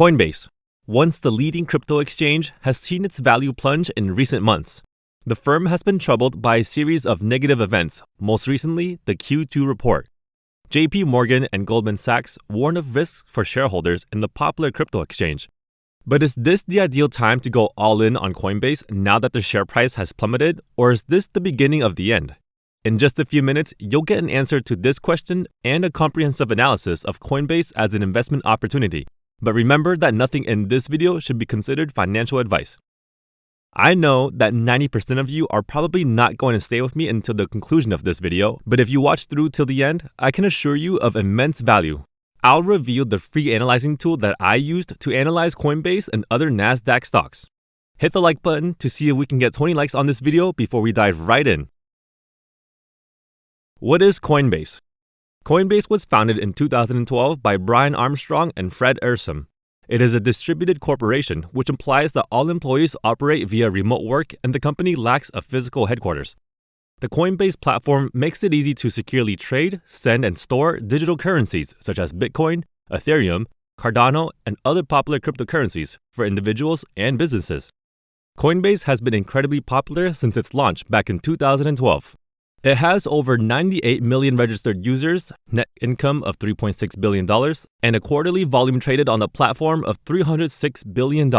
Coinbase, once the leading crypto exchange, has seen its value plunge in recent months. The firm has been troubled by a series of negative events, most recently the Q2 report. JP Morgan and Goldman Sachs warn of risks for shareholders in the popular crypto exchange. But is this the ideal time to go all in on Coinbase now that the share price has plummeted, or is this the beginning of the end? In just a few minutes, you'll get an answer to this question and a comprehensive analysis of Coinbase as an investment opportunity. But remember that nothing in this video should be considered financial advice. I know that 90% of you are probably not going to stay with me until the conclusion of this video, but if you watch through till the end, I can assure you of immense value. I'll reveal the free analyzing tool that I used to analyze Coinbase and other NASDAQ stocks. Hit the like button to see if we can get 20 likes on this video before we dive right in. What is Coinbase? Coinbase was founded in 2012 by Brian Armstrong and Fred Ehrsam. It is a distributed corporation, which implies that all employees operate via remote work and the company lacks a physical headquarters. The Coinbase platform makes it easy to securely trade, send, and store digital currencies such as Bitcoin, Ethereum, Cardano, and other popular cryptocurrencies for individuals and businesses. Coinbase has been incredibly popular since its launch back in 2012. It has over 98 million registered users, net income of $3.6 billion, and a quarterly volume traded on the platform of $306 billion.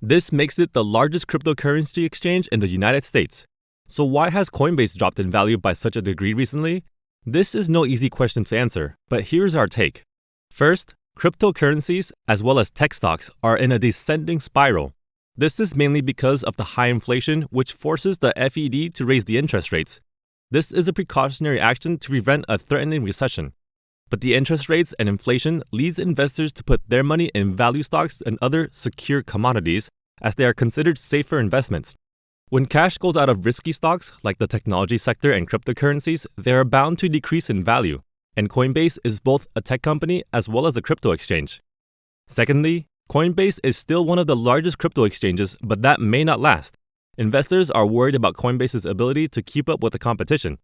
This makes it the largest cryptocurrency exchange in the United States. So why has Coinbase dropped in value by such a degree recently? This is no easy question to answer, but here's our take. First, cryptocurrencies as well as tech stocks are in a descending spiral. This is mainly because of the high inflation, which forces the Fed to raise the interest rates. This is a precautionary action to prevent a threatening recession. But the interest rates and inflation leads investors to put their money in value stocks and other secure commodities as they are considered safer investments. When cash goes out of risky stocks like the technology sector and cryptocurrencies, they are bound to decrease in value, and Coinbase is both a tech company as well as a crypto exchange. Secondly, Coinbase is still one of the largest crypto exchanges, but that may not last. Investors are worried about Coinbase's ability to keep up with the competition.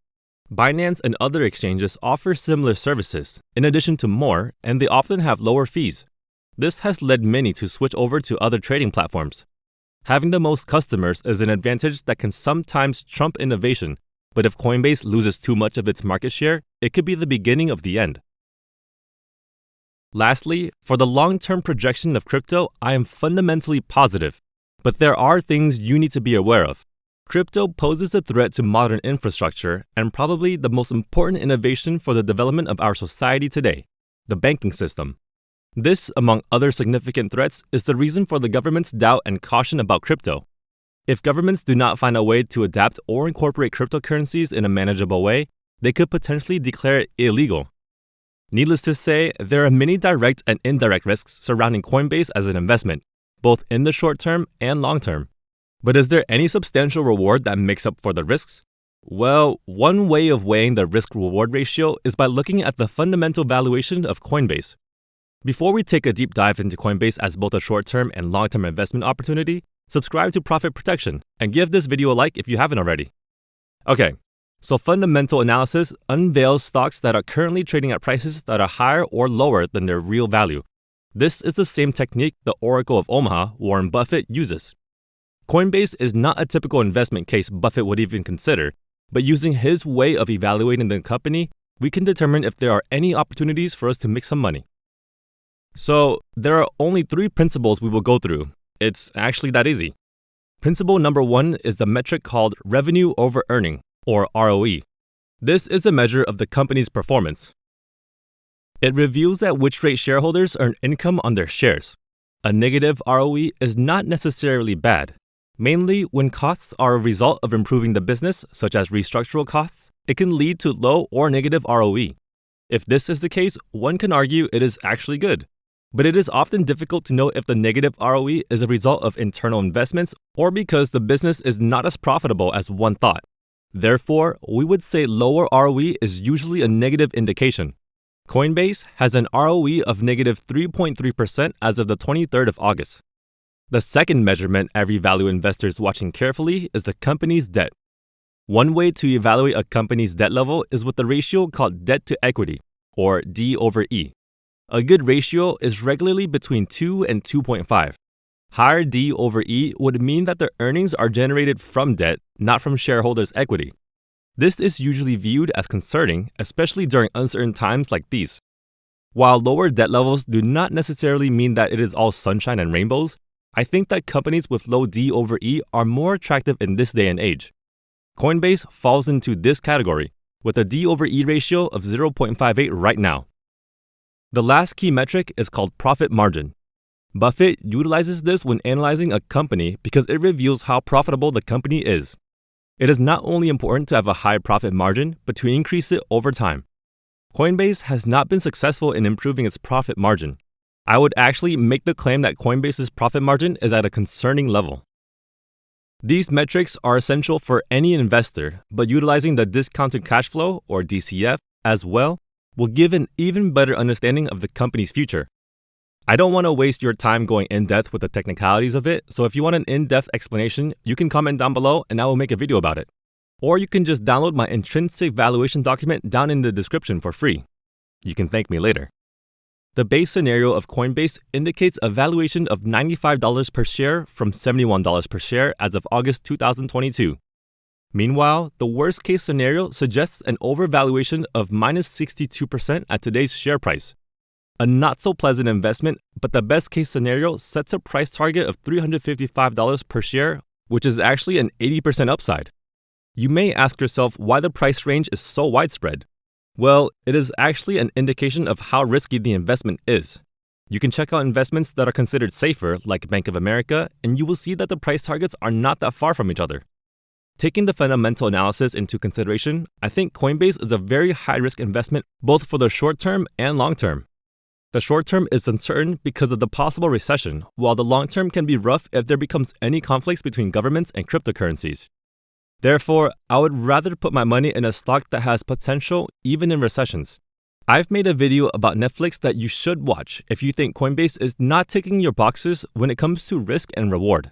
Binance and other exchanges offer similar services, in addition to more, and they often have lower fees. This has led many to switch over to other trading platforms. Having the most customers is an advantage that can sometimes trump innovation, but if Coinbase loses too much of its market share, it could be the beginning of the end. Lastly, for the long-term projection of crypto, I am fundamentally positive. But there are things you need to be aware of. Crypto poses a threat to modern infrastructure and probably the most important innovation for the development of our society today, the banking system. This, among other significant threats, is the reason for the government's doubt and caution about crypto. If governments do not find a way to adapt or incorporate cryptocurrencies in a manageable way, they could potentially declare it illegal. Needless to say, there are many direct and indirect risks surrounding Coinbase as an investment, both in the short term and long term. But is there any substantial reward that makes up for the risks? Well, one way of weighing the risk-reward ratio is by looking at the fundamental valuation of Coinbase. Before we take a deep dive into Coinbase as both a short-term and long-term investment opportunity, subscribe to Profit Protection and give this video a like if you haven't already. Okay, so fundamental analysis unveils stocks that are currently trading at prices that are higher or lower than their real value. This is the same technique the Oracle of Omaha, Warren Buffett, uses. Coinbase is not a typical investment case Buffett would even consider, but using his way of evaluating the company, we can determine if there are any opportunities for us to make some money. So, there are only 3 principles we will go through. It's actually that easy. Principle number 1 is the metric called revenue over earning, or ROE. This is a measure of the company's performance. It reveals at which rate shareholders earn income on their shares. A negative ROE is not necessarily bad. Mainly, when costs are a result of improving the business, such as restructural costs, it can lead to low or negative ROE. If this is the case, one can argue it is actually good. But it is often difficult to know if the negative ROE is a result of internal investments or because the business is not as profitable as one thought. Therefore, we would say lower ROE is usually a negative indication. Coinbase has an ROE of negative 3.3% as of the 23rd of August. The second measurement every value investor is watching carefully is the company's debt. One way to evaluate a company's debt level is with the ratio called debt to equity, or D over E. A good ratio is regularly between 2 and 2.5. Higher D over E would mean that the earnings are generated from debt, not from shareholders' equity. This is usually viewed as concerning, especially during uncertain times like these. While lower debt levels do not necessarily mean that it is all sunshine and rainbows, I think that companies with low D over E are more attractive in this day and age. Coinbase falls into this category, with a D over E ratio of 0.58 right now. The last key metric is called profit margin. Buffett utilizes this when analyzing a company because it reveals how profitable the company is. It is not only important to have a high profit margin, but to increase it over time. Coinbase has not been successful in improving its profit margin. I would actually make the claim that Coinbase's profit margin is at a concerning level. These metrics are essential for any investor, but utilizing the discounted cash flow, or DCF, as well will give an even better understanding of the company's future. I don't want to waste your time going in-depth with the technicalities of it, so if you want an in-depth explanation, you can comment down below and I will make a video about it. Or you can just download my intrinsic valuation document down in the description for free. You can thank me later. The base scenario of Coinbase indicates a valuation of $95 per share from $71 per share as of August 2022. Meanwhile, the worst case scenario suggests an overvaluation of minus 62% at today's share price. A not so pleasant investment, but the best case scenario sets a price target of $355 per share, which is actually an 80% upside. You may ask yourself why the price range is so widespread. Well, it is actually an indication of how risky the investment is. You can check out investments that are considered safer, like Bank of America, and you will see that the price targets are not that far from each other. Taking the fundamental analysis into consideration, I think Coinbase is a very high-risk investment both for the short term and long term. The short term is uncertain because of the possible recession, while the long term can be rough if there becomes any conflicts between governments and cryptocurrencies. Therefore, I would rather put my money in a stock that has potential even in recessions. I've made a video about Netflix that you should watch if you think Coinbase is not ticking your boxes when it comes to risk and reward.